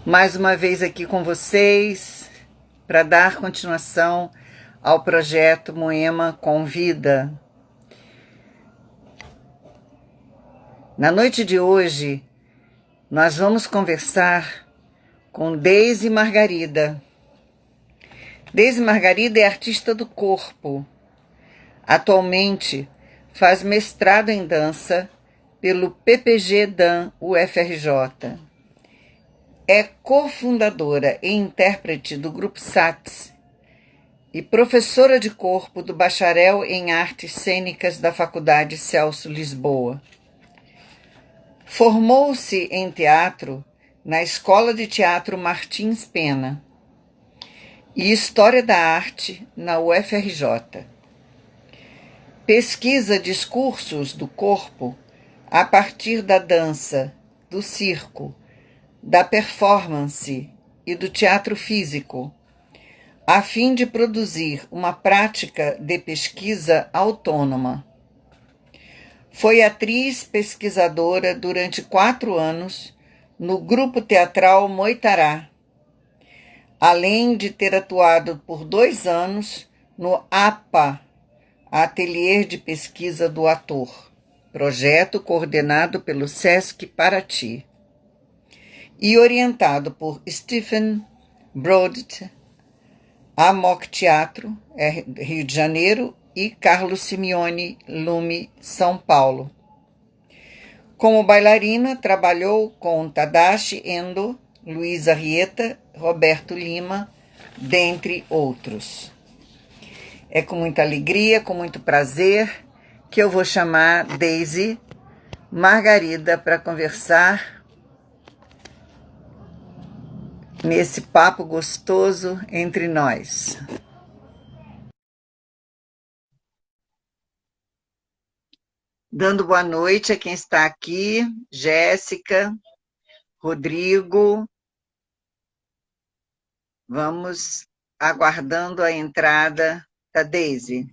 Mais uma vez aqui com vocês para dar continuação ao projeto Moema Convida. Na noite de hoje, nós vamos conversar com Deise Margarida. Deise Margarida é artista do corpo. Atualmente, faz mestrado em dança pelo PPG Dan UFRJ. É cofundadora e intérprete do Grupo SATS e professora de corpo do Bacharel em Artes Cênicas da Faculdade Celso Lisboa. Formou-se em teatro na Escola de Teatro Martins Pena e História da Arte na UFRJ. Pesquisa discursos do corpo a partir da dança, do circo, da performance e do teatro físico, a fim de produzir uma prática de pesquisa autônoma. Foi atriz pesquisadora durante 4 anos no Grupo Teatral Moitará, além de ter atuado por 2 anos no APA, Ateliê de Pesquisa do Ator, projeto coordenado pelo Sesc Paraty, e orientado por Stephen Brodt, Amok Teatro, Rio de Janeiro, e Carlos Simeone, Lume, São Paulo. Como bailarina, trabalhou com Tadashi Endo, Luísa Rieta, Roberto Lima, dentre outros. É com muita alegria, com muito prazer, que eu vou chamar Deise Margarida para conversar nesse papo gostoso entre nós. Dando boa noite a quem está aqui, Jéssica, Rodrigo. Vamos aguardando a entrada da Deise.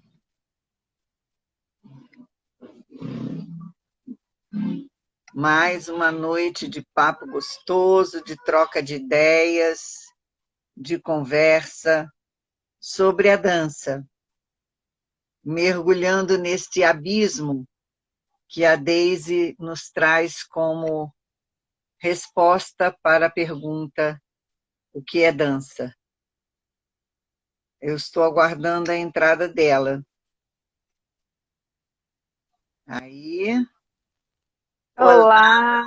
Mais uma noite de papo gostoso, de troca de ideias, de conversa sobre a dança, mergulhando neste abismo que a Deise nos traz como resposta para a pergunta: o que é dança? Eu estou aguardando a entrada dela. Aí. Olá, Olá!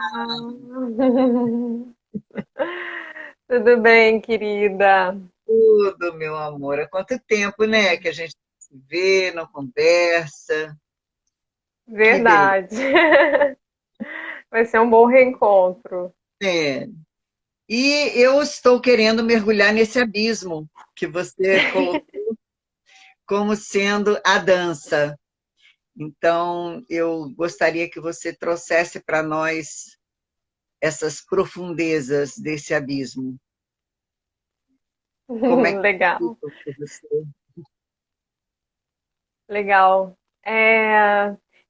Tudo bem, querida? tudo, meu amor. Há quanto tempo, né, que a gente se vê, não conversa. Que beleza. Verdade. Vai ser um bom reencontro. É. E eu estou querendo mergulhar nesse abismo que você colocou como sendo a dança. Então, eu gostaria que você trouxesse para nós essas profundezas desse abismo. Como é que Legal, fica para você? legal.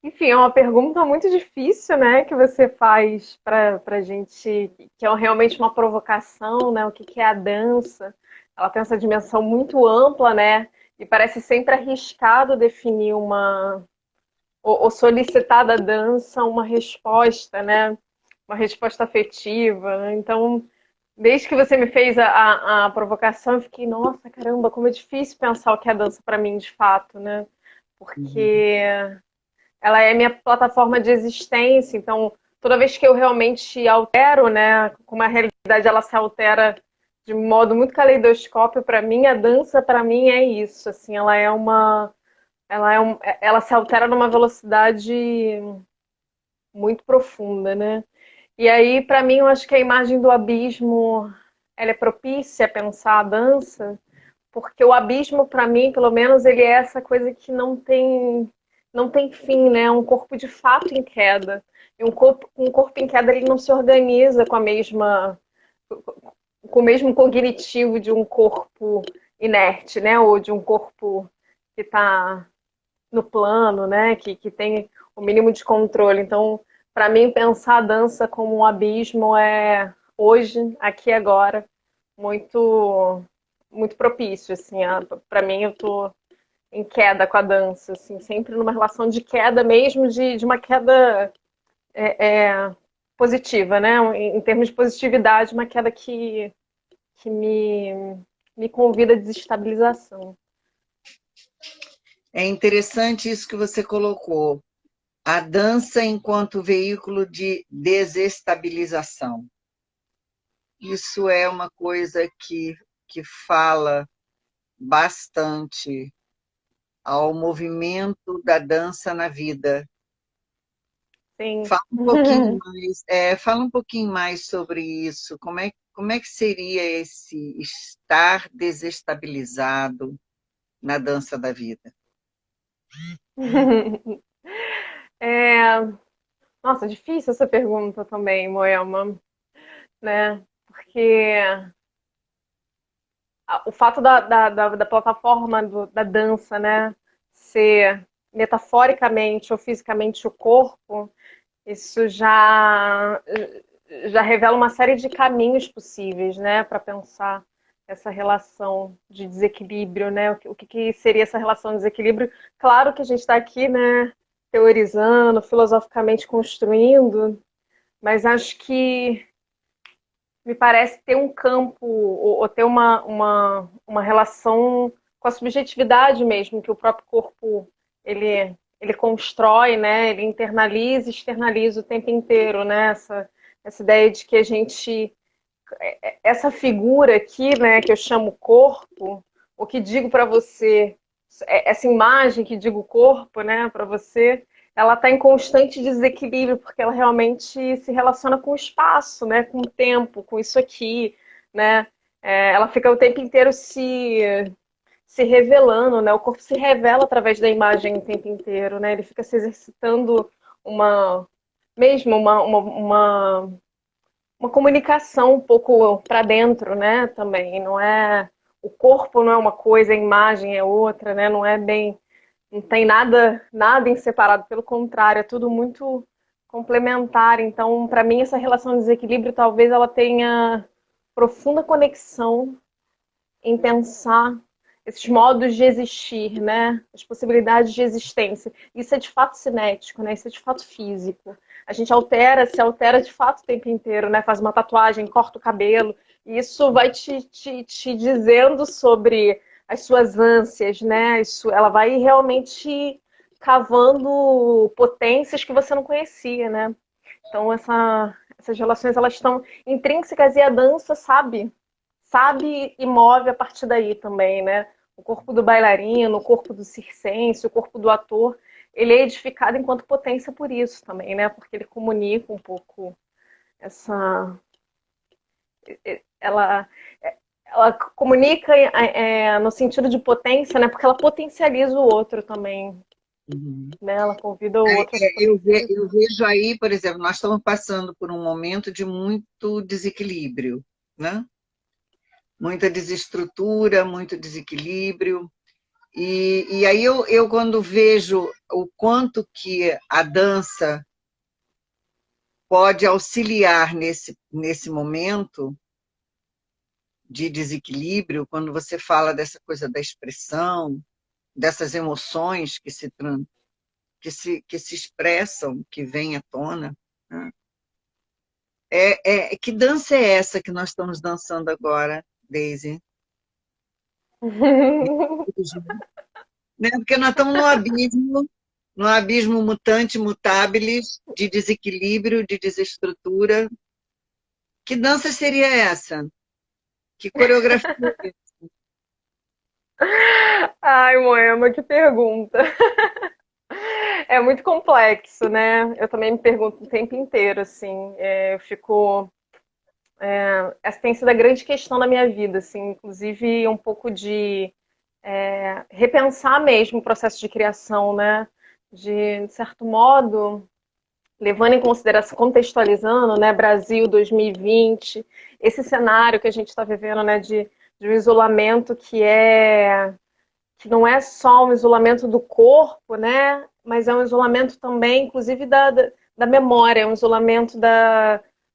Enfim, é uma pergunta muito difícil, né, que você faz para gente, que é realmente uma provocação, né? O que que é a dança? Ela tem essa dimensão muito ampla, né? E parece sempre arriscado definir ou solicitar da dança uma resposta, né? Uma resposta afetiva, né? Então, desde que você me fez a provocação, eu fiquei, nossa, caramba, como é difícil pensar o que é dança para mim de fato, né? Uhum. Porque ela é minha plataforma de existência, então toda vez que eu realmente altero, né, como a realidade ela se altera de modo muito caleidoscópio para mim, a dança para mim é isso, assim, ela se altera numa velocidade muito profunda, né? E aí, para mim, eu acho que a imagem do abismo, ela é propícia a pensar a dança, porque o abismo, para mim, pelo menos, ele é essa coisa que não tem fim, né? É um corpo de fato em queda. E um corpo em queda, ele não se organiza com o mesmo cognitivo de um corpo inerte, né? Ou de um corpo que está no plano, né? Que tem o mínimo de controle. Então, para mim, pensar a dança como um abismo hoje, aqui e agora, muito, muito propício, assim, para mim eu tô em queda com a dança, assim, sempre numa relação de queda mesmo, de uma queda positiva, né? Em termos de positividade, uma queda que me convida à desestabilização. É interessante isso que você colocou. A dança enquanto veículo de desestabilização. Isso é uma coisa que fala bastante ao movimento da dança na vida. Sim. Fala um pouquinho mais, fala um pouquinho mais sobre isso. Como é que seria esse estar desestabilizado na dança da vida? É, nossa, difícil essa pergunta também, Moelma, né? Porque o fato da plataforma da dança, né, ser metaforicamente ou fisicamente o corpo, isso já revela uma série de caminhos possíveis, né, para pensar essa relação de desequilíbrio, né? O que seria essa relação de desequilíbrio? Claro que a gente está aqui, né, teorizando, filosoficamente construindo, mas acho que me parece ter um campo ou ter uma relação com a subjetividade mesmo, que o próprio corpo ele constrói, né? Ele internaliza e externaliza o tempo inteiro, né? Essa ideia de que a gente, essa figura aqui, né, que eu chamo corpo, o que digo para você, essa imagem que digo corpo, né, para você, ela está em constante desequilíbrio, porque ela realmente se relaciona com o espaço, né, com o tempo, com isso aqui, né, ela fica o tempo inteiro se revelando, né, o corpo se revela através da imagem o tempo inteiro, né, ele fica se exercitando uma, mesmo uma comunicação um pouco para dentro, né? Também não é o corpo não é uma coisa, a imagem é outra, né? Não é bem, não tem nada em separado, pelo contrário, é tudo muito complementar. Então, para mim essa relação de desequilíbrio talvez ela tenha profunda conexão em pensar esses modos de existir, né? As possibilidades de existência. Isso é de fato cinético, né? Isso é de fato físico. A gente se altera de fato o tempo inteiro, né? Faz uma tatuagem, corta o cabelo. E isso vai te dizendo sobre as suas ânsias, né? Ela vai realmente cavando potências que você não conhecia, né? Então essas relações elas estão intrínsecas e a dança sabe e move a partir daí também, né? O corpo do bailarino, o corpo do circense, o corpo do ator, ele é edificado enquanto potência por isso também, né? Porque ele comunica um pouco essa, ela, ela comunica no sentido de potência, né? Porque ela potencializa o outro também, Uhum. né? Ela convida o outro a se Eu potencializar. vejo aí, por exemplo, nós estamos passando por um momento de muito desequilíbrio, né? Muita desestrutura, muito desequilíbrio. E aí eu, quando vejo o quanto que a dança pode auxiliar nesse momento de desequilíbrio, quando você fala dessa coisa da expressão, dessas emoções que se expressam, que vêm à tona, né? Que dança é essa que nós estamos dançando agora, Daisy? Né? Porque nós estamos no abismo mutante, mutabilis, de desequilíbrio, de desestrutura. Que dança seria essa? Que coreografia? Ai, Moema, que pergunta. É muito complexo, né? Eu também me pergunto o tempo inteiro, assim. Eu fico. Essa tem sido a grande questão da minha vida, assim. Inclusive, um pouco de repensar mesmo o processo de criação, né? De certo modo, levando em consideração, contextualizando, né? Brasil 2020, esse cenário que a gente está vivendo, né? De um isolamento que não é só um isolamento do corpo, né? Mas é um isolamento também, inclusive, da memória, é um isolamento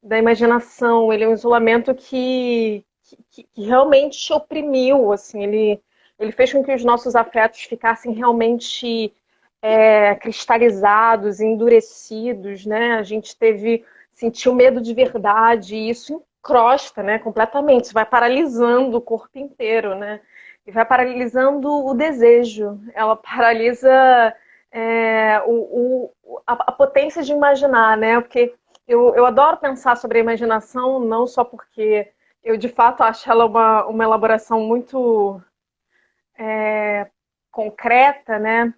da imaginação. Ele é um isolamento que realmente oprimiu, assim, ele fez com que os nossos afetos ficassem realmente cristalizados, endurecidos, né? A gente sentiu medo de verdade, e isso encrosta, né, completamente. Isso vai paralisando o corpo inteiro, né? E vai paralisando o desejo. Ela paralisa a potência de imaginar, né? Porque eu adoro pensar sobre a imaginação, não só porque eu de fato acho ela uma elaboração muito concreta, né?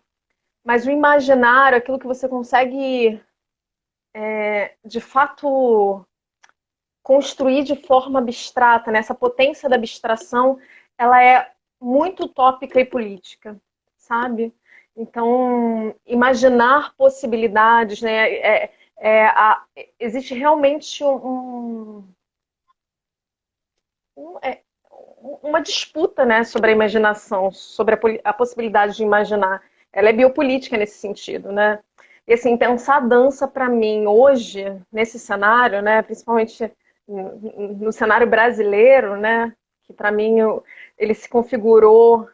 Mas o imaginário, aquilo que você consegue de fato construir de forma abstrata, né? Essa potência da abstração, ela é muito utópica e política, sabe? Então, imaginar possibilidades, né? Existe realmente um, é, uma disputa, né, sobre a imaginação, sobre a possibilidade de imaginar. Ela é biopolítica nesse sentido, né? E assim, pensar a dança para mim hoje, nesse cenário, né, principalmente no cenário brasileiro, né, que para mim ele se configurou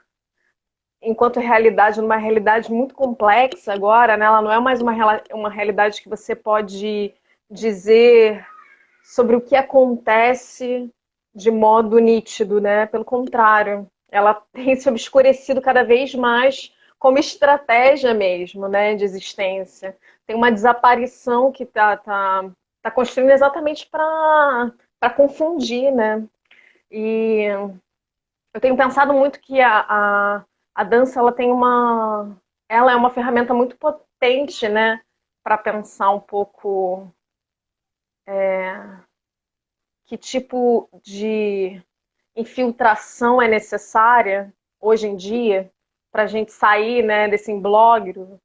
enquanto realidade, numa realidade muito complexa agora, né? Ela não é mais uma realidade que você pode dizer sobre o que acontece de modo nítido, né? Pelo contrário, ela tem se obscurecido cada vez mais como estratégia mesmo, né, de existência. Tem uma desaparição que tá construindo exatamente para confundir, né? E eu tenho pensado muito que a dança ela é uma ferramenta muito potente, né, para pensar um pouco que tipo de infiltração é necessária hoje em dia para a gente sair, né, desse imbróglio,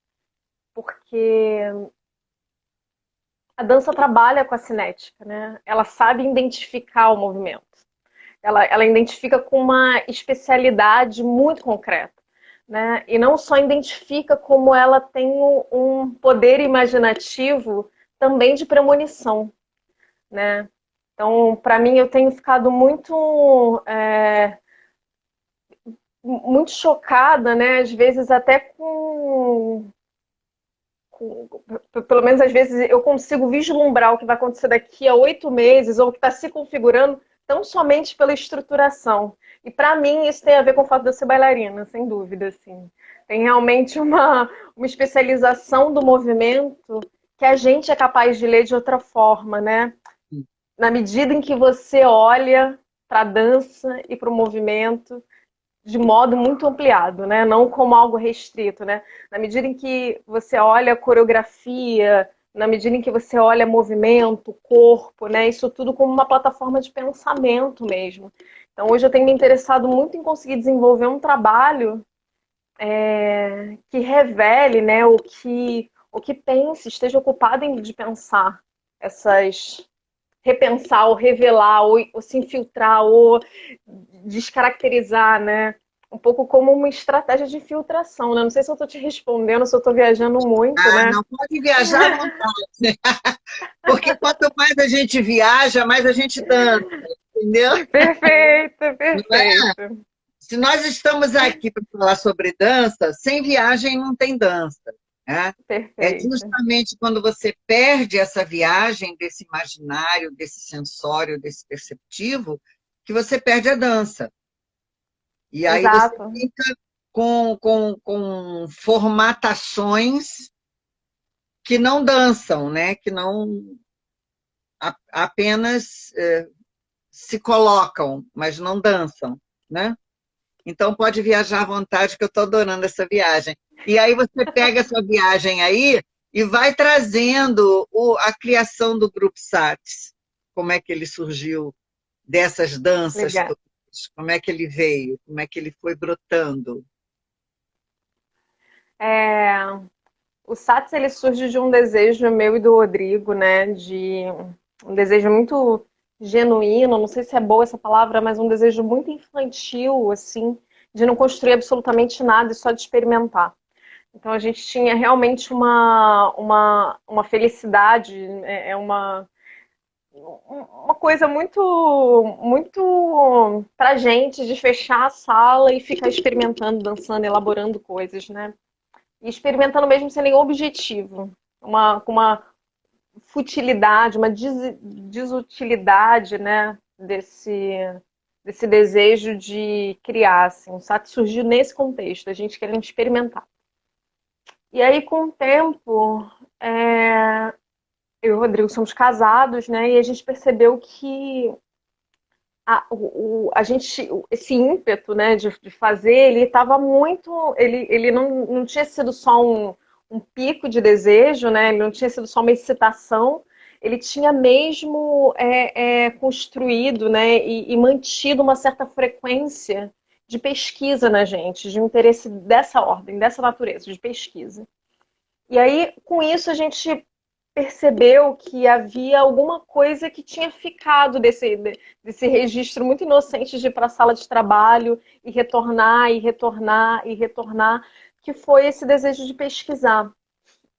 porque a dança trabalha com a cinética, né? Ela sabe identificar o movimento. Ela identifica com uma especialidade muito concreta, né? E não só identifica, como ela tem um poder imaginativo também de premonição, né? Então, para mim, eu tenho ficado muito chocada, né? Às vezes até pelo menos às vezes eu consigo vislumbrar o que vai acontecer daqui a 8 meses ou o que está se configurando tão somente pela estruturação. E para mim isso tem a ver com o fato de eu ser bailarina, sem dúvida, assim. Tem realmente uma especialização do movimento que a gente é capaz de ler de outra forma, né? Na medida em que você olha para a dança e para o movimento de modo muito ampliado, né? Não como algo restrito, né? Na medida em que você olha a coreografia, na medida em que você olha movimento, corpo, né? Isso tudo como uma plataforma de pensamento mesmo. Então hoje eu tenho me interessado muito em conseguir desenvolver um trabalho que revele, né? O que pense, esteja ocupado de pensar essas repensar, ou revelar, ou se infiltrar, ou descaracterizar, né? Um pouco como uma estratégia de infiltração, né? Não sei se eu estou te respondendo, se eu estou viajando muito, Ah, né? não pode viajar à vontade, porque quanto mais a gente viaja, mais a gente dança, entendeu? Perfeito, Não é? perfeito, Se nós estamos aqui para falar sobre dança, sem viagem não tem dança, né? É perfeito. justamente quando você perde essa viagem desse imaginário, desse sensório, desse perceptivo, que você perde a dança. E aí você Exato. fica com formatações que não dançam, né? Que não apenas se colocam, mas não dançam, né? Então pode viajar à vontade, que eu estou adorando essa viagem. E aí você pega essa viagem aí e vai trazendo a criação do Grupo Sats. Como é que ele surgiu dessas danças Legal. todas? Como é que ele veio? Como é que ele foi brotando? É, o Sats ele surge de um desejo meu e do Rodrigo, né? De um desejo muito genuíno, não sei se é boa essa palavra, mas um desejo muito infantil, assim, de não construir absolutamente nada e só de experimentar. Então a gente tinha realmente uma felicidade, uma coisa muito pra gente de fechar a sala e ficar experimentando, dançando, elaborando coisas, né? E experimentando mesmo sem nenhum objetivo. Com uma futilidade, uma desutilidade, né? Desse desejo de criar, assim. O SAT surgiu nesse contexto, a gente querendo experimentar. E aí, com o tempo, eu e o Rodrigo somos casados, né? E a gente percebeu que a gente, esse ímpeto, né, de fazer, ele estava muito, ele não tinha sido só um pico de desejo, né? Ele não tinha sido só uma excitação, ele tinha mesmo construído, né, e mantido uma certa frequência de pesquisa na gente, de um interesse dessa ordem, dessa natureza, de pesquisa. E aí, com isso, a gente percebeu que havia alguma coisa que tinha ficado desse registro muito inocente de ir para a sala de trabalho e retornar, e retornar, e retornar, que foi esse desejo de pesquisar.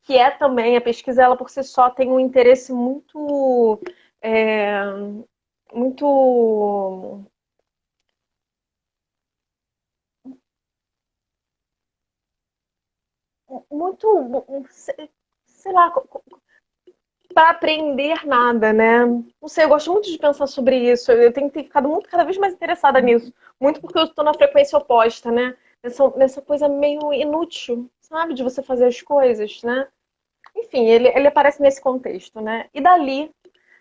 Que é também, a pesquisa, ela por si só tem um interesse é, muito, muito, sei lá, para aprender nada, né? Não sei, eu gosto muito de pensar sobre isso. Eu tenho ficado muito, cada vez mais interessada nisso. Muito porque eu estou na frequência oposta, né? Nessa coisa meio inútil, sabe? De você fazer as coisas, né? Enfim, ele aparece nesse contexto, né? E dali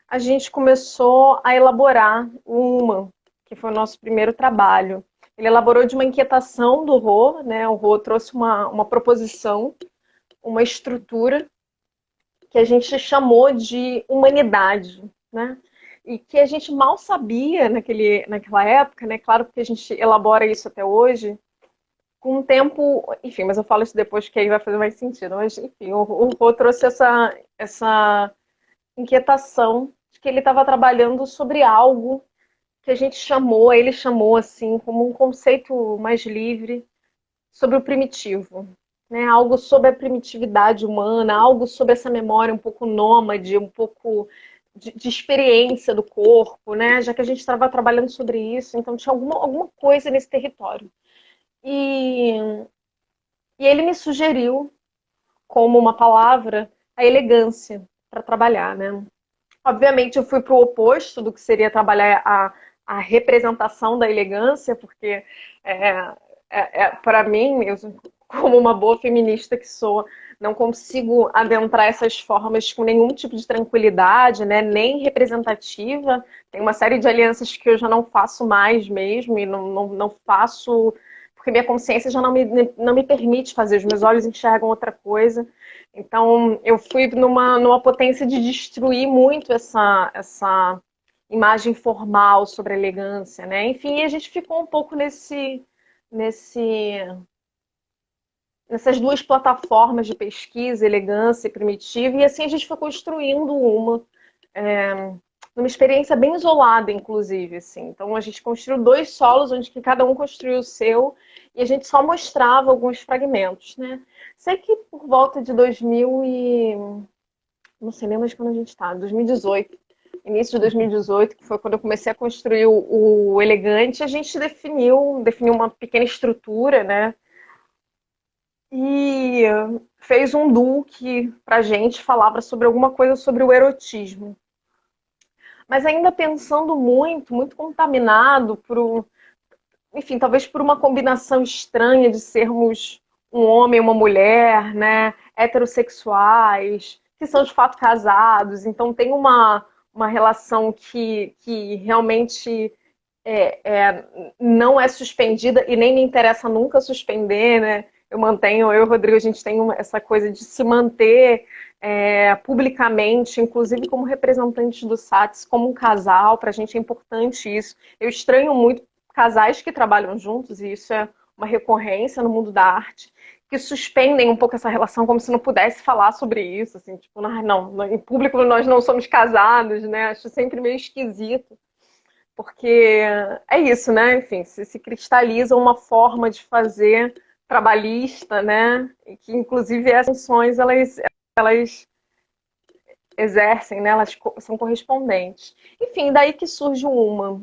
a gente começou a elaborar uma, que foi o nosso primeiro trabalho. Ele elaborou de uma inquietação do Rô, né? O Rô trouxe uma proposição, uma estrutura que a gente chamou de humanidade, né? E que a gente mal sabia naquela época, né? Claro que a gente elabora isso até hoje, com o tempo, enfim, mas eu falo isso depois que aí vai fazer mais sentido. Mas, enfim, o Rô trouxe essa inquietação de que ele estava trabalhando sobre algo que a gente chamou, ele chamou assim, como um conceito mais livre sobre o primitivo, né? Algo sobre a primitividade humana, algo sobre essa memória um pouco nômade, um pouco de experiência do corpo, né? Já que a gente estava trabalhando sobre isso, então tinha alguma coisa nesse território. E, e ele me sugeriu, como uma palavra, a elegância para trabalhar, né? Obviamente eu fui para o oposto do que seria trabalhar a representação da elegância, porque é, para mim, eu, como uma boa feminista que sou, não consigo adentrar essas formas com nenhum tipo de tranquilidade, né? Nem representativa. Tem uma série de alianças que eu já não faço mais mesmo, e não faço porque minha consciência já não me permite fazer, os meus olhos enxergam outra coisa. Então, eu fui numa potência de destruir muito essa imagem formal sobre a elegância, né? Enfim, a gente ficou um pouco nesse, nessas duas plataformas de pesquisa, elegância e primitiva, e assim a gente foi construindo numa experiência bem isolada, inclusive, assim. Então a gente construiu dois solos, onde que cada um construiu o seu, e a gente só mostrava alguns fragmentos, né? Sei que por volta de 2000 e... não sei nem mais quando a gente está, 2018, início de 2018, que foi quando eu comecei a construir o Elegante, a gente definiu uma pequena estrutura, né? E fez um duo que pra gente falava sobre alguma coisa sobre o erotismo. Mas ainda pensando muito contaminado enfim, talvez por uma combinação estranha de sermos um homem e uma mulher, né, heterossexuais, que são de fato casados, então tem uma relação que realmente não é suspendida e nem me interessa nunca suspender, né? Eu e o Rodrigo, a gente tem essa coisa de se manter publicamente, inclusive como representantes do SATS, como um casal, para a gente é importante isso. Eu estranho muito casais que trabalham juntos, e isso é uma recorrência no mundo da arte, que suspendem um pouco essa relação como se não pudesse falar sobre isso, assim, tipo, não, em público nós não somos casados, né? Acho sempre meio esquisito. Porque é isso, né? Enfim, se cristaliza uma forma de fazer trabalhista, né? E que inclusive essas funções elas exercem, né? Elas são correspondentes. Enfim, daí que surge o Uma.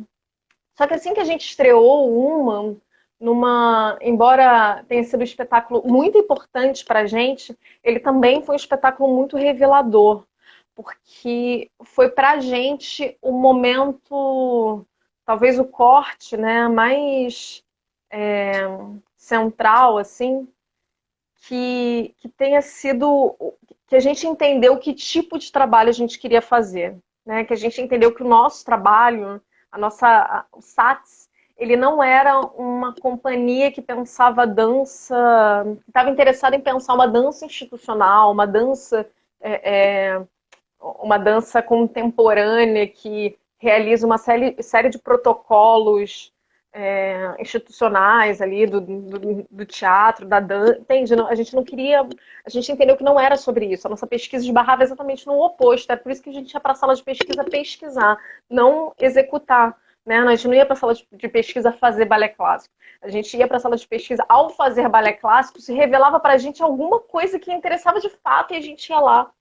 Só que assim que a gente estreou o Uma, embora tenha sido um espetáculo muito importante para a gente, ele também foi um espetáculo muito revelador, porque foi para a gente o momento, talvez o corte, né, mais central, assim, que tenha sido que a gente entendeu que tipo de trabalho a gente queria fazer, né? Que a gente entendeu que o nosso trabalho, o SATS, ele não era uma companhia que pensava dança, que estava interessada em pensar uma dança institucional, uma dança contemporânea que realiza uma série de protocolos institucionais ali do teatro, da dança, entende? A gente não queria, a gente entendeu que não era sobre isso. A nossa pesquisa esbarrava exatamente no oposto. É por isso que a gente ia para a sala de pesquisa pesquisar, não executar. Né? A gente não ia para a sala de pesquisa fazer balé clássico. A gente ia para a sala de pesquisa, ao fazer balé clássico, se revelava para a gente alguma coisa que interessava de fato e a gente ia lá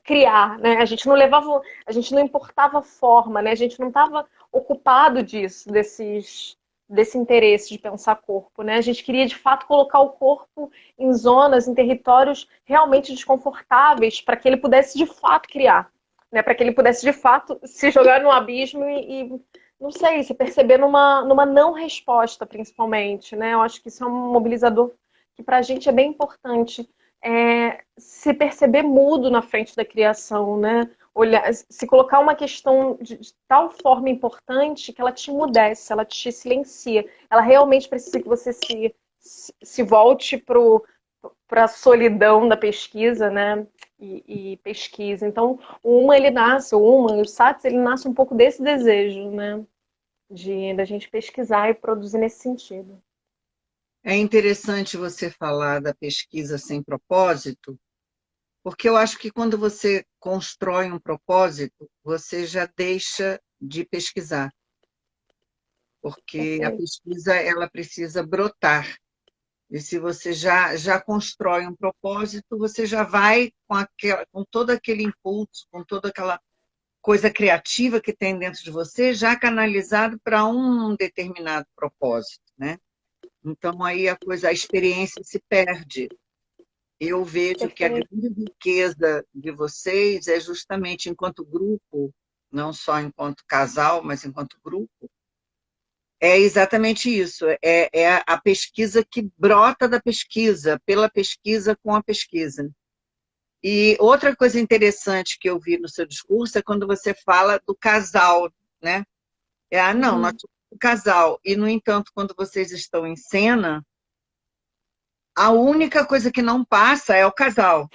criar, né? A gente não importava a forma, né? A gente não estava ocupado desse interesse de pensar corpo, né? A gente queria de fato colocar o corpo em zonas, em territórios realmente desconfortáveis para que ele pudesse de fato criar, né? Para que ele pudesse de fato se jogar no abismo e não sei, se perceber numa não resposta, principalmente, né? Eu acho que isso é um mobilizador que para a gente é bem importante se perceber mudo na frente da criação, né? Olhar, se colocar uma questão de tal forma importante que ela te emudece, ela te silencia. Ela realmente precisa que você se volte para a solidão da pesquisa, né? E pesquisa. Então, o SATS, ele nasce um pouco desse desejo, né? Da gente pesquisar e produzir nesse sentido. É interessante você falar da pesquisa sem propósito, porque eu acho que quando você constrói um propósito, você já deixa de pesquisar, porque a Perfeito. pesquisa ela precisa brotar. E se você já constrói um propósito, você já vai com todo aquele impulso, com toda aquela coisa criativa que tem dentro de você, já canalizado para um determinado propósito, né? Então aí a experiência se perde. Eu vejo que a Perfeito. grande riqueza de vocês é justamente enquanto grupo, não só enquanto casal, mas enquanto grupo, é exatamente isso. É a pesquisa que brota da pesquisa, pela pesquisa com a pesquisa. E outra coisa interessante que eu vi no seu discurso é quando você fala do casal, né? Não, nós Uhum. somos um casal. E, no entanto, quando vocês estão em cena, a única coisa que não passa é o casal.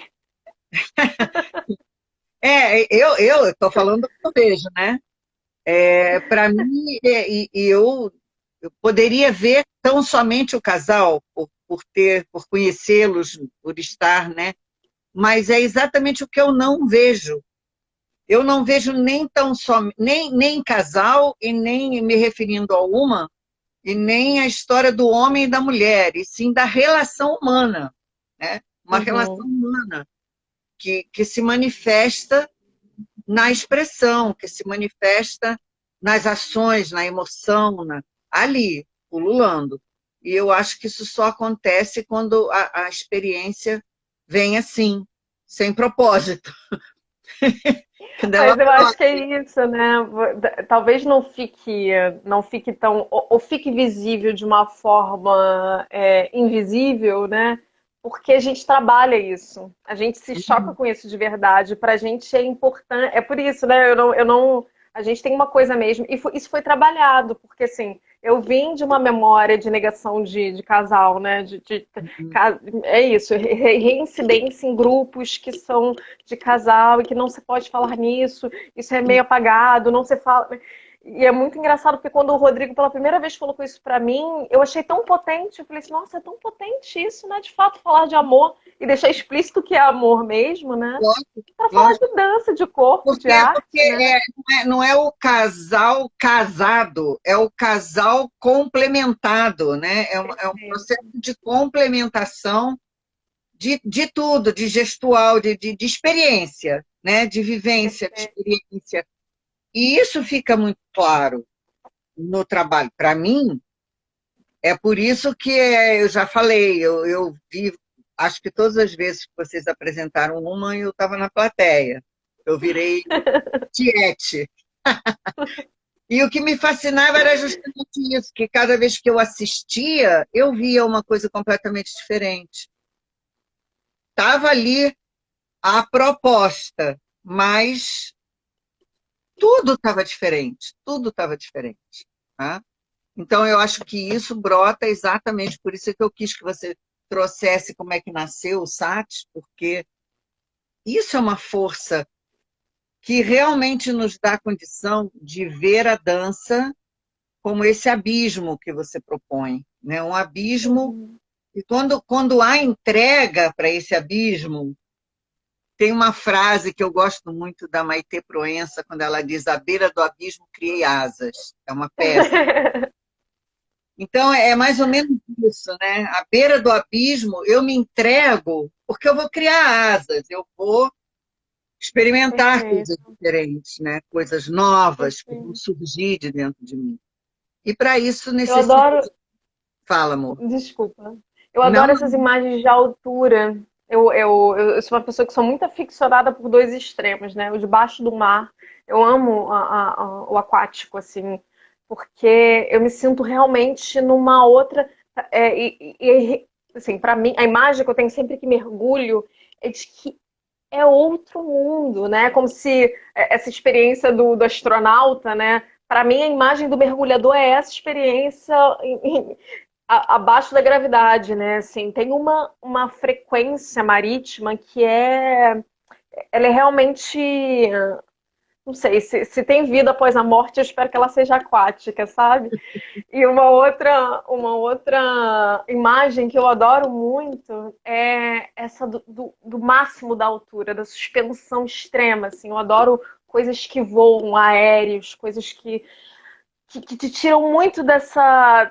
Eu estou falando do que eu vejo, né? Para mim, eu poderia ver tão somente o casal, por conhecê-los, por estar, né? Mas é exatamente o que eu não vejo. Eu não vejo nem tão só, nem casal, e nem me referindo a uma, e nem a história do homem e da mulher, e sim da relação humana, né? Uma relação Uhum. humana que se manifesta na expressão, que se manifesta nas ações, na emoção, ali, pululando. E eu acho que isso só acontece quando a experiência vem assim, sem propósito. Quando ela Mas eu acho que brota. é isso, né? Talvez não fique tão, ou fique visível de uma forma invisível, né? Porque a gente trabalha isso, a gente se choca com isso de verdade. Para a gente é importante, é por isso, né? A gente tem uma coisa mesmo, e isso foi trabalhado, porque assim, eu vim de uma memória de negação de casal, né? É isso, reincidência em grupos que são de casal e que não se pode falar nisso, isso é meio apagado, não se fala. E é muito engraçado porque quando o Rodrigo pela primeira vez colocou isso pra mim, eu achei tão potente. Eu falei assim, nossa, é tão potente isso, né? De fato, falar de amor e deixar explícito que é amor mesmo, né? Lógico, Pra falar lógico. de dança, de corpo, de Porque arte, né? não é o casal casado, é o casal complementado, né? É um Perfeito. processo de complementação de tudo, de gestual, de experiência, né? De vivência, de Perfeito. experiência. E isso fica muito claro no trabalho. Para mim, é por isso que eu já falei, eu vi, acho que todas as vezes que vocês apresentaram uma, eu estava na plateia. Eu virei tiete. E o que me fascinava era justamente isso, que cada vez que eu assistia, eu via uma coisa completamente diferente. Estava ali a proposta, mas tudo estava diferente. Tá? Então, eu acho que isso brota exatamente por isso que eu quis que você trouxesse como é que nasceu o SAT, porque isso é uma força que realmente nos dá condição de ver a dança como esse abismo que você propõe, né? Um abismo, Uhum. e quando há entrega para esse abismo, tem uma frase que eu gosto muito da Maitê Proença, quando ela diz: à beira do abismo criei asas. É uma peça. Então, é mais ou menos isso, né? À beira do abismo, eu me entrego porque eu vou criar asas, eu vou experimentar coisas Perfeito, diferentes, né? Coisas novas que vão perfeito. surgir de dentro de mim. E para isso Eu necessito. adoro, Fala, amor. desculpa. Eu Não, adoro essas imagens de altura. Eu sou uma pessoa que sou muito aficionada por dois extremos, né? O debaixo do mar. Eu amo o aquático, assim, porque eu me sinto realmente numa outra. Assim, para mim, a imagem que eu tenho sempre que mergulho é de que é outro mundo, né? Como se essa experiência do astronauta, né? Para mim, a imagem do mergulhador é essa experiência abaixo da gravidade, né? Assim, tem uma frequência marítima que ela é realmente, não sei, se tem vida após a morte, eu espero que ela seja aquática, sabe? E uma outra imagem que eu adoro muito é essa do máximo da altura, da suspensão extrema, assim. Eu adoro coisas que voam, aéreos, coisas que te tiram muito dessa.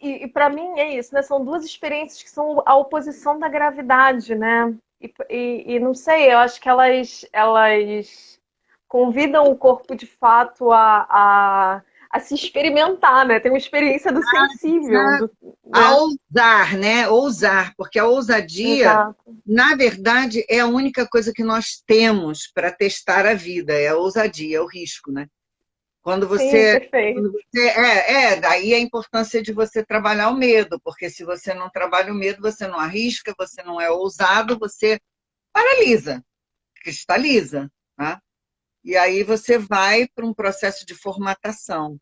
E para mim é isso, né? São duas experiências que são a oposição da gravidade, né? E não sei, eu acho que elas convidam o corpo de fato a se experimentar, né? Tem uma experiência do sensível, a né? ousar, né? Ousar, porque a ousadia, Exato. na verdade, é a única coisa que nós temos para testar a vida, é a ousadia, é o risco, né? Quando Sim, você, perfeito. quando você daí a importância de você trabalhar o medo, porque se você não trabalha o medo, você não arrisca, você não é ousado, você paralisa, cristaliza, tá? E aí você vai para um processo de formatação.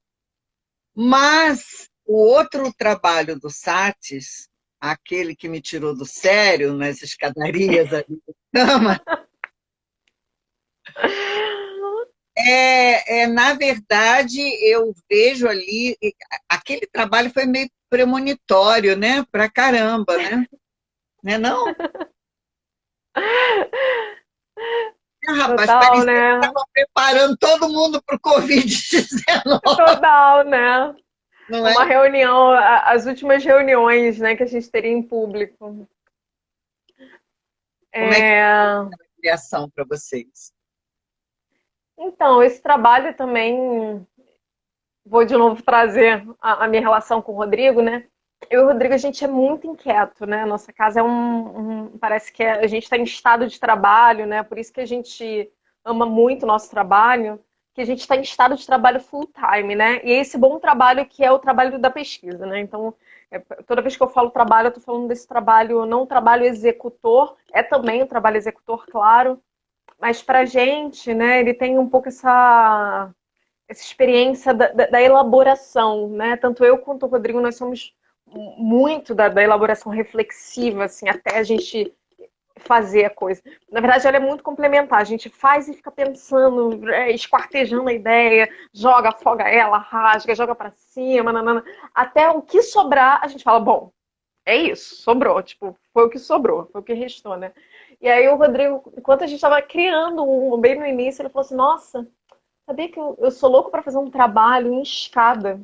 Mas o outro trabalho do Satis, aquele que me tirou do sério nas escadarias ali da cama, na verdade, eu vejo ali, aquele trabalho foi meio premonitório, né? Pra caramba, né? Né, não? Rapaz, Total, parecia que né? estava preparando todo mundo para o Covid-19, Total, né? não é? Uma reunião, as últimas reuniões, né, que a gente teria em público. Como é que É, é a criação para vocês? então, esse trabalho também, vou de novo trazer a minha relação com o Rodrigo, né? Eu e o Rodrigo, a gente é muito inquieto, né? Nossa casa é parece que a gente está em estado de trabalho, né? Por isso que a gente ama muito o nosso trabalho, que a gente está em estado de trabalho full time, né? E é esse bom trabalho que é o trabalho da pesquisa, né? Então, toda vez que eu falo trabalho, eu estou falando desse trabalho, não o trabalho executor, é também o trabalho executor, claro, mas para a gente, né, ele tem um pouco essa experiência da elaboração, né? Tanto eu quanto o Rodrigo, nós somos muito da elaboração reflexiva, assim, até a gente fazer a coisa. Na verdade, ela é muito complementar. A gente faz e fica pensando, esquartejando a ideia, joga, afoga ela, rasga, joga para cima, nanana. Até o que sobrar, a gente fala, bom, é isso, sobrou. Tipo, foi o que sobrou, foi o que restou, né? E aí o Rodrigo, enquanto a gente estava criando bem no início, ele falou assim, nossa, sabia que eu sou louco para fazer um trabalho em escada?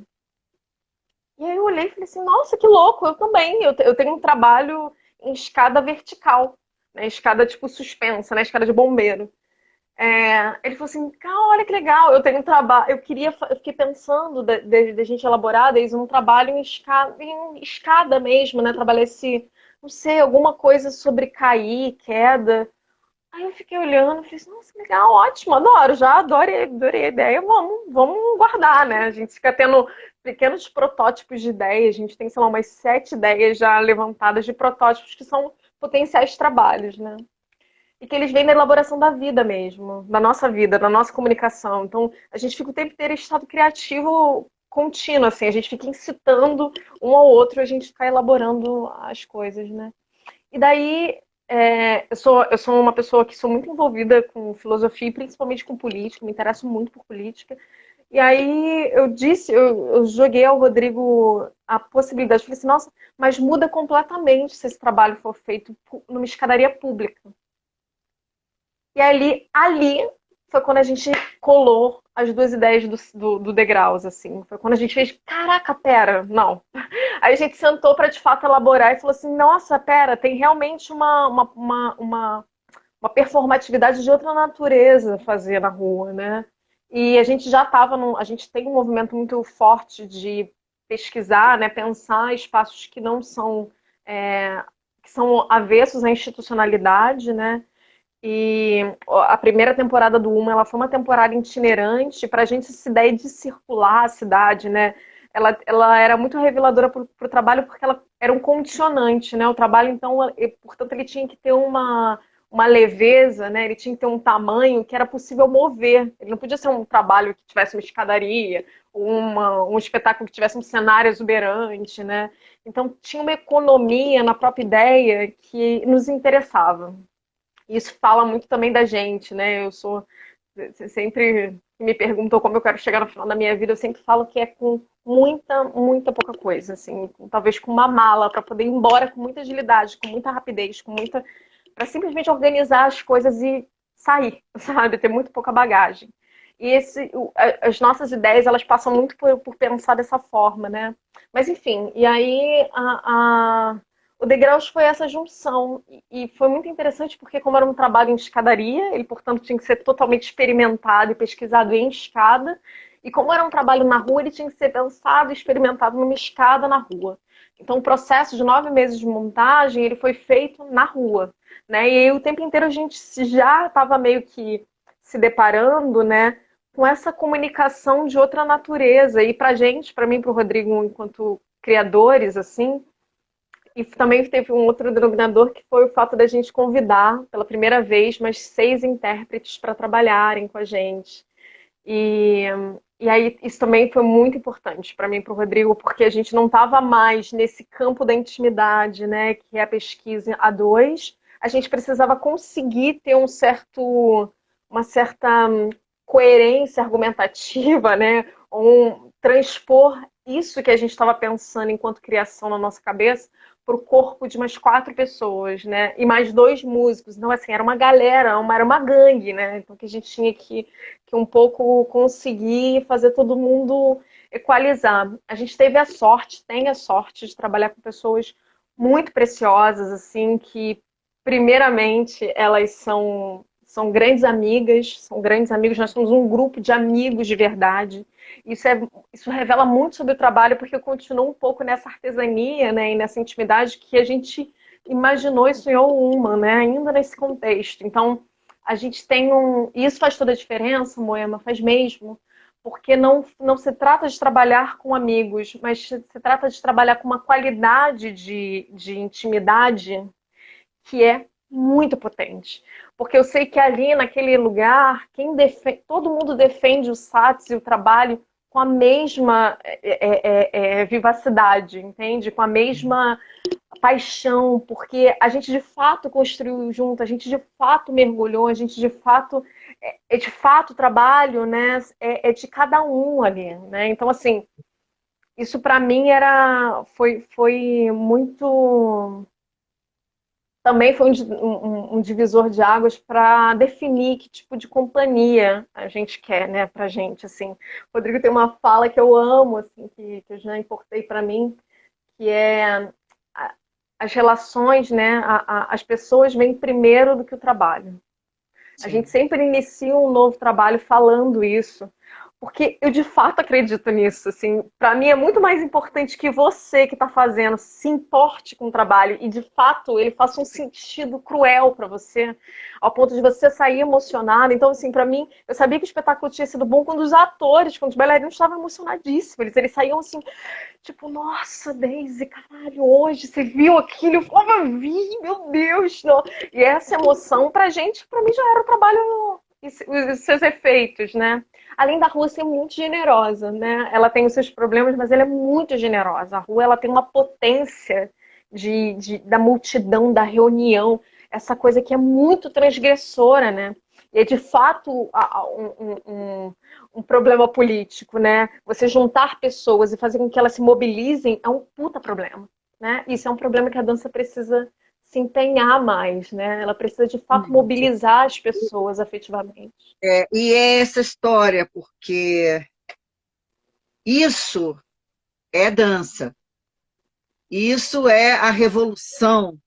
E aí eu olhei e falei assim, nossa, que louco, eu também. Eu tenho um trabalho em escada vertical. né? Escada tipo suspensa, né? Escada de bombeiro. Ele falou assim, cara, olha que legal, eu tenho um trabalho, eu fiquei pensando de gente elaborar desde um trabalho em escada mesmo, né? Trabalhar esse, não sei, alguma coisa sobre cair, queda. Aí eu fiquei olhando e falei assim, nossa, legal, ótimo, adoro, já adorei a ideia, vamos guardar, né? A gente fica tendo pequenos protótipos de ideias, a gente tem, sei lá, umas 7 ideias já levantadas de protótipos que são potenciais trabalhos, né? E que eles vêm da elaboração da vida mesmo, da nossa vida, da nossa comunicação. Então, a gente fica o tempo inteiro em estado criativo contínuo, assim, a gente fica incitando um ao outro, a gente ficar elaborando as coisas, né? E daí, eu sou uma pessoa que sou muito envolvida com filosofia e principalmente com política, me interesso muito por política. E aí eu joguei ao Rodrigo a possibilidade, falei assim, nossa, mas muda completamente se esse trabalho for feito numa escadaria pública. E ali foi quando a gente colou as duas ideias do degraus, assim. Foi quando a gente fez, caraca, pera, não. Aí a gente sentou para de fato elaborar e falou assim, nossa, pera, tem realmente uma performatividade de outra natureza fazer na rua, né? E a gente já estava a gente tem um movimento muito forte de pesquisar, né, pensar espaços que não são que são avessos à institucionalidade, né? E a primeira temporada do Uma, ela foi uma temporada itinerante para a gente essa ideia de circular a cidade, né? Ela era muito reveladora para o trabalho porque ela era um condicionante, né? O trabalho, então, portanto, ele tinha que ter uma leveza, né? Ele tinha que ter um tamanho que era possível mover. Ele não podia ser um trabalho que tivesse uma escadaria, um espetáculo que tivesse um cenário exuberante, né? Então, tinha uma economia na própria ideia que nos interessava. Isso fala muito também da gente, né? Eu sou sempre me perguntou como eu quero chegar no final da minha vida, eu sempre falo que é com muita pouca coisa, assim, talvez com uma mala para poder ir embora com muita agilidade, com muita rapidez, com muita para simplesmente organizar as coisas e sair, sabe? Ter muito pouca bagagem. E as nossas ideias, elas passam muito por pensar dessa forma, né? Mas enfim, e aí o Degraus foi essa junção. E foi muito interessante porque, como era um trabalho em escadaria, ele, portanto, tinha que ser totalmente experimentado e pesquisado em escada. E como era um trabalho na rua, ele tinha que ser pensado e experimentado numa escada na rua. Então, o processo de 9 meses de montagem, ele foi feito na rua, né? E aí, o tempo inteiro a gente já estava meio que se deparando, né, com essa comunicação de outra natureza. E para gente, para mim, para o Rodrigo, enquanto criadores, assim, e também teve um outro denominador que foi o fato da gente convidar pela primeira vez mais 6 intérpretes para trabalharem com a gente. E, e aí isso também foi muito importante para mim e para o Rodrigo, porque a gente não estava mais nesse campo da intimidade, né, que é a pesquisa a dois. A gente precisava conseguir ter uma certa coerência argumentativa, né, transpor isso que a gente estava pensando enquanto criação na nossa cabeça para o corpo de umas 4 pessoas, né? E mais 2 músicos. Então, assim, era uma galera, era uma gangue, né? Então, que a gente tinha que um pouco conseguir fazer todo mundo equalizar. A gente teve a sorte, tem a sorte de trabalhar com pessoas muito preciosas, assim, que primeiramente elas são grandes amigas, são grandes amigos, nós somos um grupo de amigos de verdade. Isso revela muito sobre o trabalho, porque eu continuo um pouco nessa artesania, né, e nessa intimidade que a gente imaginou e sonhou uma, né, ainda nesse contexto. Então, a gente tem um. E isso faz toda a diferença, Moema, faz mesmo, porque não se trata de trabalhar com amigos, mas se trata de trabalhar com uma qualidade de intimidade que é muito potente. Porque eu sei que ali naquele lugar, todo mundo defende o SATS e o trabalho com a mesma vivacidade, entende? Com a mesma paixão, porque a gente de fato construiu junto, a gente de fato mergulhou, a gente de fato de fato o trabalho, né? É de cada um ali, né? Então assim, isso para mim foi muito também foi um divisor de águas para definir que tipo de companhia a gente quer, né, pra gente, assim. O Rodrigo tem uma fala que eu amo, assim, que eu já importei para mim, que é as relações, né, as pessoas vêm primeiro do que o trabalho. A gente Sim. sempre inicia um novo trabalho falando isso, porque eu de fato acredito nisso. Assim, para mim é muito mais importante que você que está fazendo se importe com o trabalho e de fato ele faça um sentido cruel para você, ao ponto de você sair emocionado. Então, assim, para mim, eu sabia que o espetáculo tinha sido bom quando os atores, quando os bailarinos estavam emocionadíssimos. Eles saíam assim, tipo, nossa, Daisy, caralho, hoje você viu aquilo? Eu falava, vi, meu Deus, não. E essa emoção pra gente, pra mim já era o trabalho e os seus efeitos, né? Além da rua ser muito generosa, né? Ela tem os seus problemas, mas ela é muito generosa. A rua, ela tem uma potência da multidão, da reunião, essa coisa que é muito transgressora, né? E é de fato um problema político, né? Você juntar pessoas e fazer com que elas se mobilizem é um puta problema, né? Isso é um problema que a dança precisa se empenhar mais, né? Ela precisa de fato Isso. mobilizar as pessoas afetivamente. E é essa história, porque isso é dança, isso é a revolução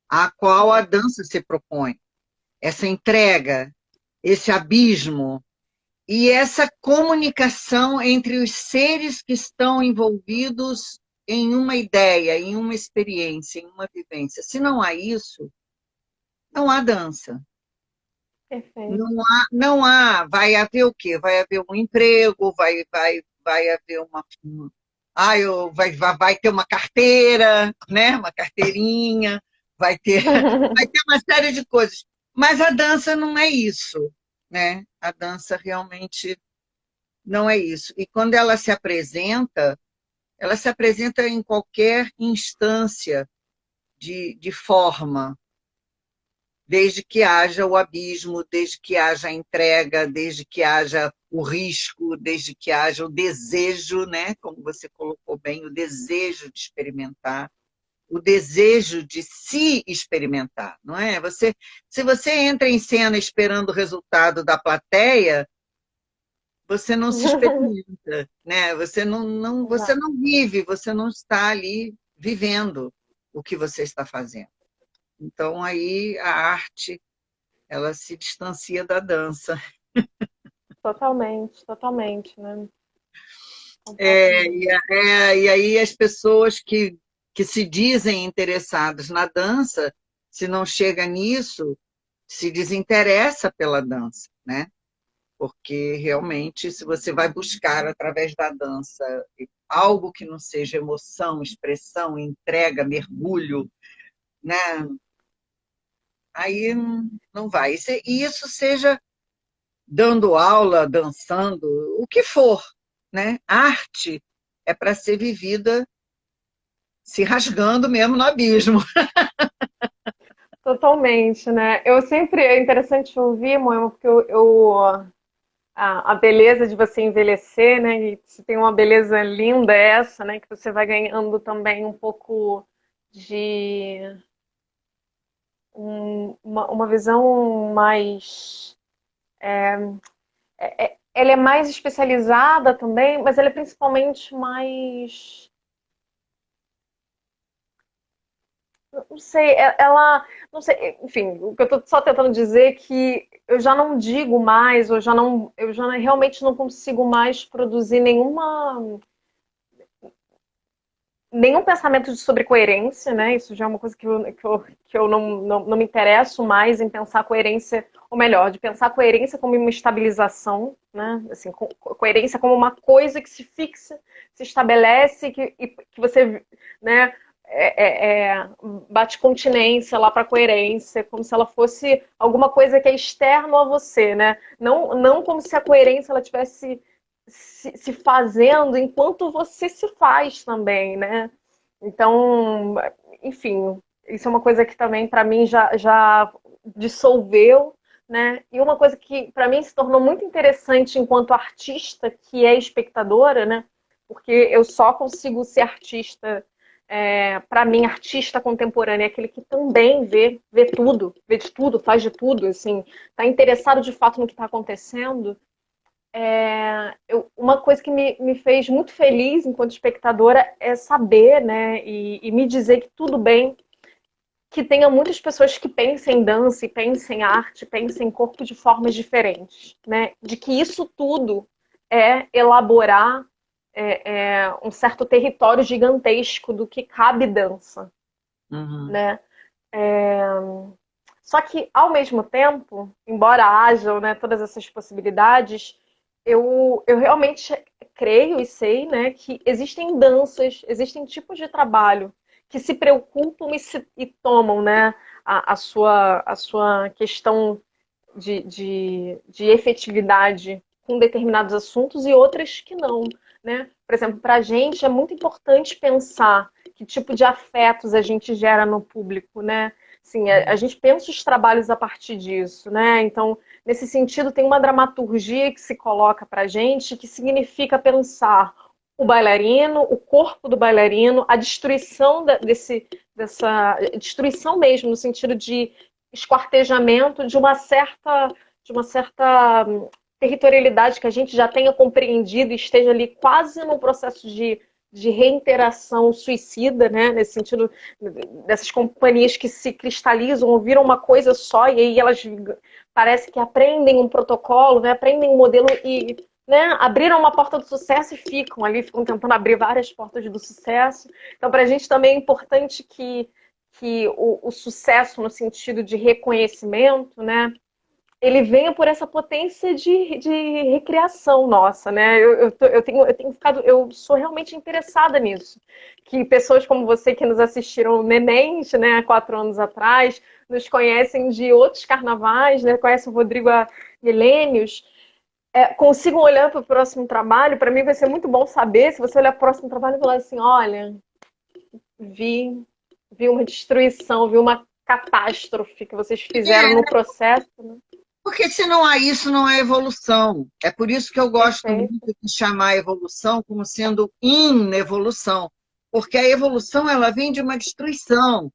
a qual a dança se propõe, essa entrega, esse abismo e essa comunicação entre os seres que estão envolvidos em uma ideia, em uma experiência, em uma vivência. Se não há isso, não há dança. Perfeito. Não há, vai haver o quê? Vai haver um emprego, vai haver vai ter uma carteira, né? Uma carteirinha, vai ter uma série de coisas. Mas a dança não é isso, né? A dança realmente não é isso. E quando ela se apresenta em qualquer instância de forma, desde que haja o abismo, desde que haja a entrega, desde que haja o risco, desde que haja o desejo, né? Como você colocou bem, o desejo de experimentar, o desejo de se experimentar, não é? Se você entra em cena esperando o resultado da plateia, você não se experimenta, né? Você Exato. não vive, você não está ali vivendo o que você está fazendo. Então aí a arte ela se distancia da dança. Totalmente, totalmente, né? É, Completamente. e aí as pessoas que se dizem interessadas na dança, se não chega nisso, se desinteressa pela dança, né? Porque realmente, se você vai buscar através da dança algo que não seja emoção, expressão, entrega, mergulho, né? Aí não vai. E isso seja dando aula, dançando, o que for, né? Arte é para ser vivida se rasgando mesmo no abismo. Totalmente, né? Eu sempre é interessante ouvir, Moema, porque a beleza de você envelhecer, né? E se tem uma beleza linda essa, né? Que você vai ganhando também um pouco de uma visão mais. Ela é mais especializada também, mas ela é principalmente mais. Não sei, ela. Não sei, enfim, o que eu tô só tentando dizer é que eu já não digo mais, eu já realmente não consigo mais produzir nenhum pensamento sobre coerência, né? Isso já é uma coisa que eu não me interesso mais em pensar coerência, ou melhor, de pensar coerência como uma estabilização, né? Assim, coerência como uma coisa que se fixa, se estabelece e que você, né? Bate continência lá para coerência, como se ela fosse alguma coisa que é externo a você, né? Não como se a coerência ela tivesse se fazendo enquanto você se faz também, né? Então, enfim, isso é uma coisa que também para mim já dissolveu, né? E uma coisa que para mim se tornou muito interessante enquanto artista, que é espectadora, né? Porque eu só consigo ser artista, para mim, artista contemporâneo é aquele que também vê tudo, vê de tudo, faz de tudo, assim, tá interessado de fato no que está acontecendo. uma coisa que me fez muito feliz enquanto espectadora é saber, né, e me dizer que tudo bem que tenha muitas pessoas que pensem em dança, e pensem em arte, pensem em corpo de formas diferentes, né? De que isso tudo é elaborar um certo território gigantesco do que cabe dança, Uhum. né? Só que, ao mesmo tempo, embora hajam, né, todas essas possibilidades, eu realmente creio e sei, né, que existem danças, existem tipos de trabalho que se preocupam e tomam, né, a sua questão de efetividade com determinados assuntos e outras que não, né? Por exemplo, para a gente é muito importante pensar que tipo de afetos a gente gera no público, né? Sim, a gente pensa os trabalhos a partir disso, né? Então, nesse sentido, tem uma dramaturgia que se coloca para a gente que significa pensar o bailarino, o corpo do bailarino, a destruição dessa destruição mesmo, no sentido de esquartejamento de uma certa territorialidade que a gente já tenha compreendido e esteja ali quase num processo de reinteração suicida, né? Nesse sentido dessas companhias que se cristalizam ou viram uma coisa só e aí elas parece que aprendem um protocolo, né? Aprendem um modelo e né, abriram uma porta do sucesso e ficam ali, ficam tentando abrir várias portas do sucesso. Então, para a gente também é importante que o sucesso no sentido de reconhecimento, né, ele venha por essa potência de recriação nossa, né? Eu tenho ficado, eu sou realmente interessada nisso. Que pessoas como você que nos assistiram nenéns, né, há 4 anos atrás, nos conhecem de outros carnavais, né? Conhecem o Rodrigo há milênios, consigam olhar para o próximo trabalho. Para mim vai ser muito bom saber, se você olhar para o próximo trabalho e falar assim, olha, vi, vi uma destruição, vi uma catástrofe que vocês fizeram no É, processo, né? porque se não há isso, não há evolução. É por isso que eu gosto Perfeito, muito de chamar a evolução como sendo inevolução, porque a evolução ela vem de uma destruição.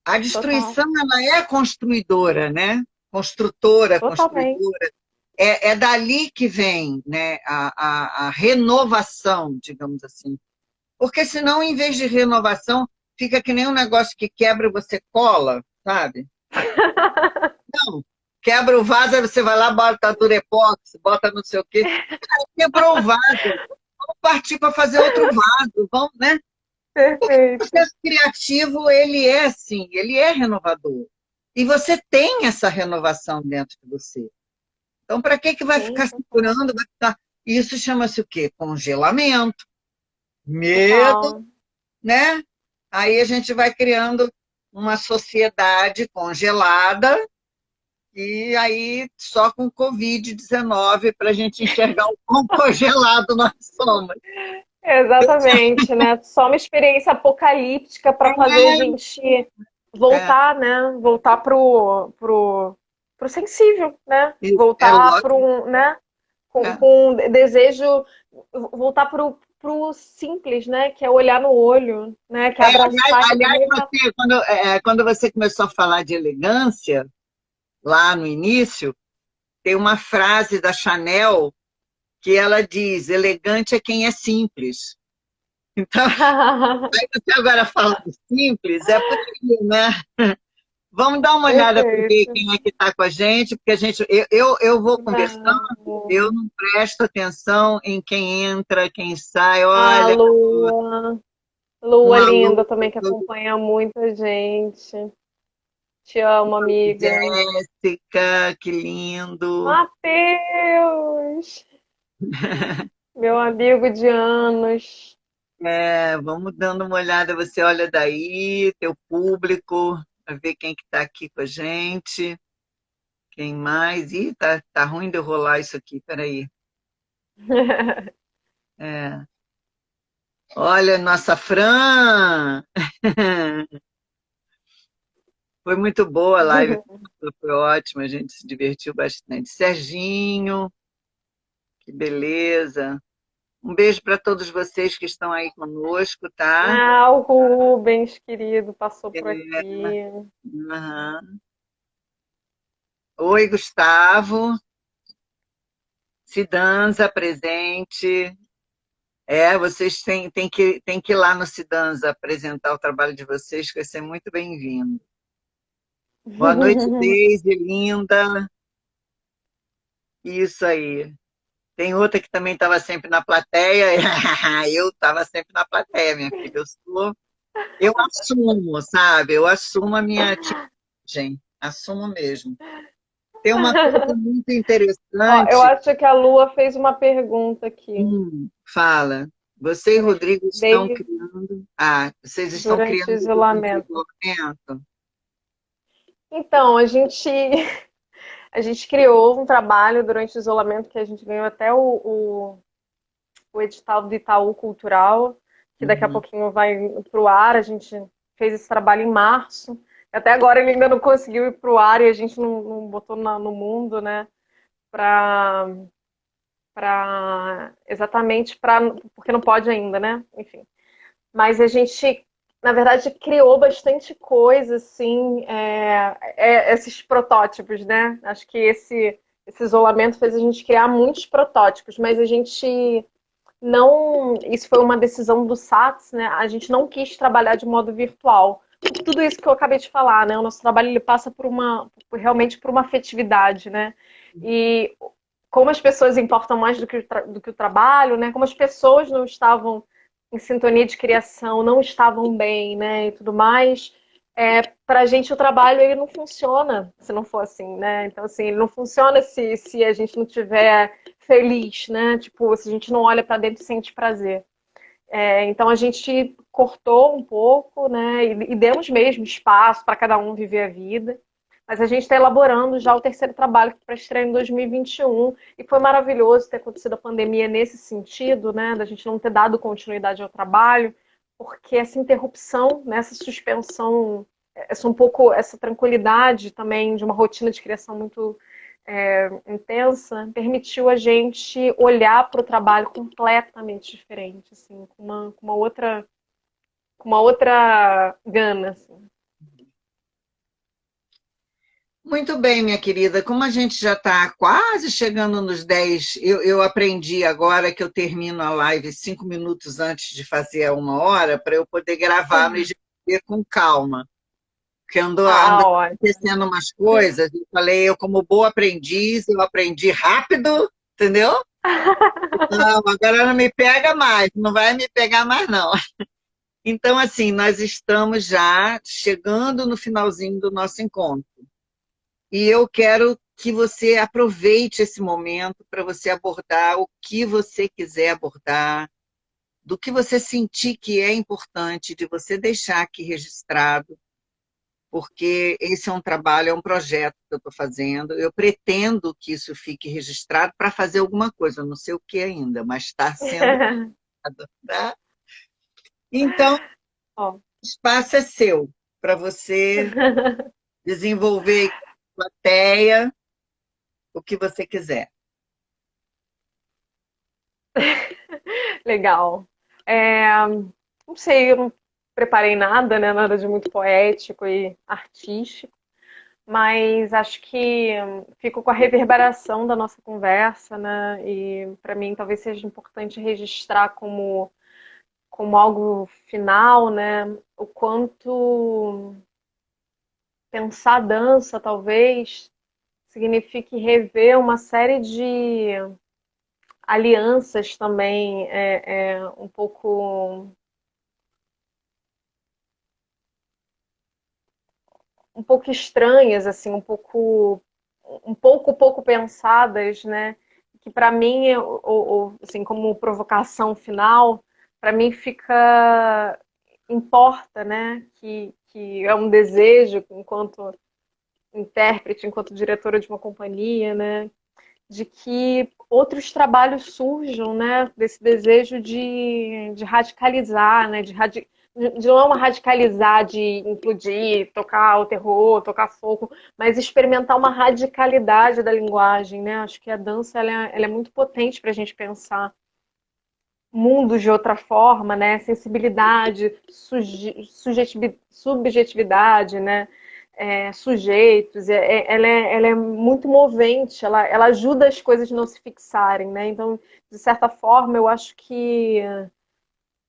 A total, destruição ela é construidora, né? Construtora, totalmente. construidora. É dali que vem, né, a renovação, digamos assim. Porque senão, em vez de renovação, fica que nem um negócio que quebra e você cola, sabe? Não, quebra o vaso, aí você vai lá, bota durepox, bota não sei o quê. Quebrou o vaso, vamos partir para fazer outro vaso, vamos, né? Porque o Perfeito. processo criativo, ele é assim, ele é renovador. E você tem essa renovação dentro de você. Então, para que que vai Sim, ficar total. segurando? Vai ficar... Isso chama-se o quê? Congelamento, medo, Total. né? Aí a gente vai criando uma sociedade congelada e aí só com Covid-19 para a gente enxergar o quão congelado nós somos. Exatamente, né? Só uma experiência apocalíptica para fazer a gente É, voltar, né? Voltar pro sensível, né? é Voltar para lógico. um, né? É. Com desejo, voltar pro simples, né? Que é olhar no olho, né? Que é abraçar, que é Aliás, mergulhar. você, quando você começou a falar de elegância, lá no início, tem uma frase da Chanel que ela diz: elegante é quem é simples. Então, você agora fala do simples, é por aí, né? Vamos dar uma olhada para ver Perfeito. quem é que está com a gente, porque eu vou conversando, eu Vamos. não presto atenção em quem entra, quem sai. A Olha, Lua. um Lua alô, linda também que acompanha muita gente. Te amo, amiga. Jéssica, que lindo. Matheus, meu amigo de anos. Vamos dando uma olhada, você olha daí, teu público, para ver quem que está aqui com a gente, quem mais. Ih, tá ruim de eu rolar isso aqui, peraí. É. Olha, nossa Fran! Foi muito boa a live, foi ótima, a gente se divertiu bastante. Serginho, que beleza. Um beijo para todos vocês que estão aí conosco, tá? Ah, o Rubens, querido, passou por É, aqui. aham. Oi, Gustavo. Cidanza presente. Vocês têm que ir lá no Cidanza apresentar o trabalho de vocês, que vai ser muito bem-vindo. Boa noite, Deise, linda. Isso aí. Tem outra que também estava sempre na plateia. Eu estava sempre na plateia, minha filha. Eu assumo, sabe? Eu assumo a minha tiragem. Assumo mesmo. Tem uma coisa muito Ó, eu interessante. acho que a Lua fez uma pergunta aqui. Fala. Você e Peraí. Rodrigo estão Desde criando. Ah, vocês estão durante o criando durante o isolamento. isolamento? Então, a gente criou um trabalho durante o isolamento que a gente ganhou até o edital do Itaú Cultural, que daqui a Uhum. pouquinho vai para o ar. A gente fez esse trabalho em março. Até agora ele ainda não conseguiu ir para o ar e a gente não botou no mundo, né? Para exatamente para porque não pode ainda, né? Enfim. Mas a gente, na verdade, criou bastante coisa, assim, esses protótipos, né? Acho que esse isolamento fez a gente criar muitos protótipos, mas a gente não. Isso foi uma decisão do SATS, né? A gente não quis trabalhar de modo virtual. Tudo isso que eu acabei de falar, né? O nosso trabalho ele passa realmente por uma afetividade, né? E como as pessoas importam mais do que o trabalho, né? Como as pessoas não estavam em sintonia de criação, não estavam bem, né? E tudo mais. Para a gente o trabalho ele não funciona se não for assim, né? Então assim, ele não funciona se a gente não tiver feliz, né? Tipo, se a gente não olha para dentro e sente prazer. Então a gente cortou um pouco, né? E demos mesmo espaço para cada um viver a vida. Mas a gente está elaborando já o terceiro trabalho para estrear em 2021. E foi maravilhoso ter acontecido a pandemia nesse sentido, né? Da gente não ter dado continuidade ao trabalho, porque essa interrupção, né, essa suspensão, essa tranquilidade também de uma rotina de criação muito intensa, permitiu a gente olhar para o trabalho completamente diferente, assim, com uma outra gana, assim. Muito bem, minha querida. Como a gente já está quase chegando nos 10, eu aprendi agora que eu termino a live 5 minutos antes de fazer a 1 hora, para eu poder gravar no IGTV com calma. Porque ando Ótimo. acontecendo umas coisas, eu falei, eu como boa aprendiz, eu aprendi rápido, entendeu? Não, agora não me pega mais, não vai me pegar mais, não. Então, assim, nós estamos já chegando no finalzinho do nosso encontro. E eu quero que você aproveite esse momento para você abordar o que você quiser abordar, do que você sentir que é importante, de você deixar aqui registrado, porque esse é um trabalho, é um projeto que eu estou fazendo. Eu pretendo que isso fique registrado para fazer alguma coisa, eu não sei o que ainda, mas está sendo feito, tá? Então, o Ó. espaço é seu, para você desenvolver com a plateia o que você quiser. Legal. Não sei, eu não preparei nada, né? Nada de muito poético e artístico, mas acho que fico com a reverberação da nossa conversa, né? E para mim talvez seja importante registrar como algo final, né? O quanto pensar dança talvez signifique rever uma série de alianças também, um pouco estranhas, assim, pouco pensadas, né? Que para mim, assim, como provocação final, para mim importa, né? Que é um desejo enquanto intérprete, enquanto diretora de uma companhia, né? De que outros trabalhos surjam, né, desse desejo de radicalizar, né, de não é uma radicalizar de implodir, tocar o terror, tocar fogo, mas experimentar uma radicalidade da linguagem, né? Acho que a dança ela é muito potente para a gente pensar mundos de outra forma, né? Sensibilidade, subjetividade, né? sujeitos, ela é muito movente, ela ajuda as coisas a não se fixarem, né? Então, de certa forma, eu acho que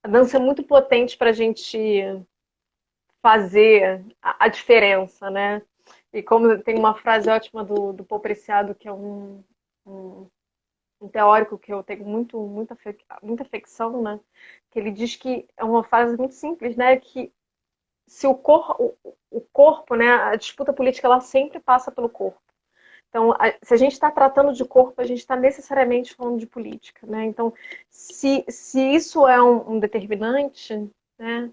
a dança é muito potente para a gente fazer a diferença, né? E como tem uma frase ótima do Paul Preciado, que é um, um teórico que eu tenho muita afecção, né? Que ele diz que é uma frase muito simples, né? Que se o corpo, né? A disputa política ela sempre passa pelo corpo. Então, se a gente está tratando de corpo, a gente está necessariamente falando de política, né? Então, se isso é um determinante, né?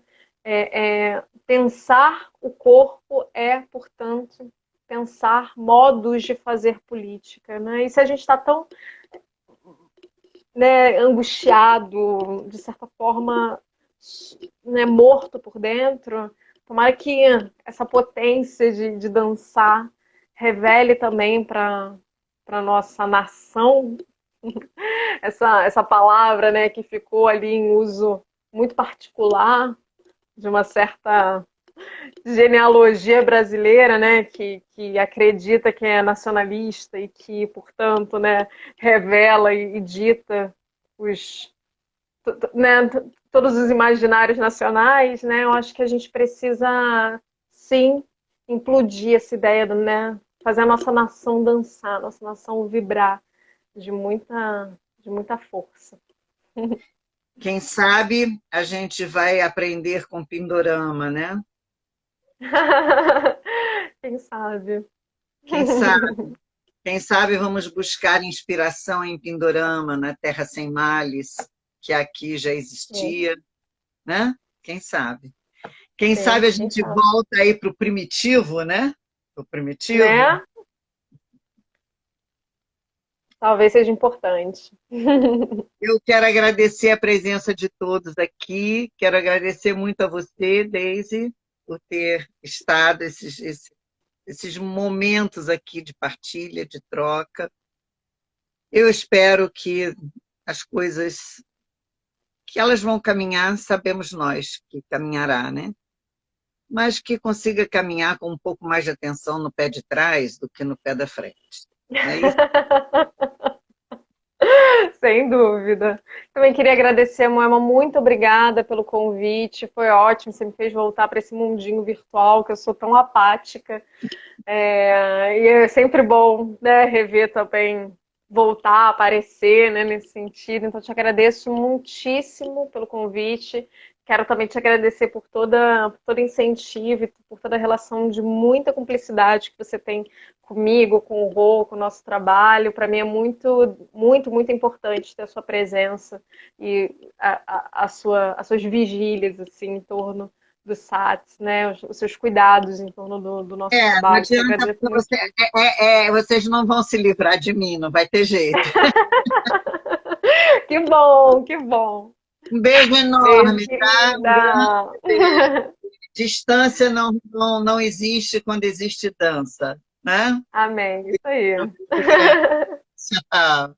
Pensar o corpo é, portanto, pensar modos de fazer política, né? E se a gente está tão, né, angustiado, de certa forma, né, morto por dentro, tomara que essa potência de dançar revele também para nossa nação essa palavra, né, que ficou ali em uso muito particular de uma certa genealogia brasileira, né, que acredita que é nacionalista e que, portanto, né, revela e dita os, né, todos os imaginários nacionais, né, eu acho que a gente precisa, sim, implodir essa ideia, né, fazer a nossa nação dançar, a nossa nação vibrar de muita força. Quem sabe a gente vai aprender com Pindorama, né? Quem sabe? Quem sabe, quem sabe vamos buscar inspiração em Pindorama, na Terra Sem Males, que aqui já existia, né? Quem sabe? Quem sabe Sim, a quem gente sabe? volta aí para o primitivo, né? O primitivo. Né? Talvez seja importante. Eu quero agradecer a presença de todos aqui, quero agradecer muito a você, Daisy, por ter estado esses momentos aqui de partilha, de troca. Eu espero que as coisas que elas vão caminhar, sabemos nós que caminhará, né? Mas que consiga caminhar com um pouco mais de atenção no pé de trás do que no pé da frente. Não é isso? Sem dúvida. Também queria agradecer, Moema, muito obrigada pelo convite. Foi ótimo, você me fez voltar para esse mundinho virtual que eu sou tão apática. E é sempre bom, né, rever também, voltar a aparecer, né, nesse sentido. Então, te agradeço muitíssimo pelo convite. Quero também te agradecer por todo incentivo, e por toda a relação de muita cumplicidade que você tem comigo, com o Rô, com o nosso trabalho. Para mim é muito importante ter a sua presença e as suas vigílias assim, em torno do SATS, né? Os seus cuidados em torno do nosso Não trabalho. Te adianta, agradeço porque muito. vocês não vão se livrar de mim, não vai ter jeito. Que bom, que bom. Um beijo Beijo, enorme, tá? Um grande querida. beijo. Distância não existe quando existe dança, né? Amém. Isso aí. Tchau.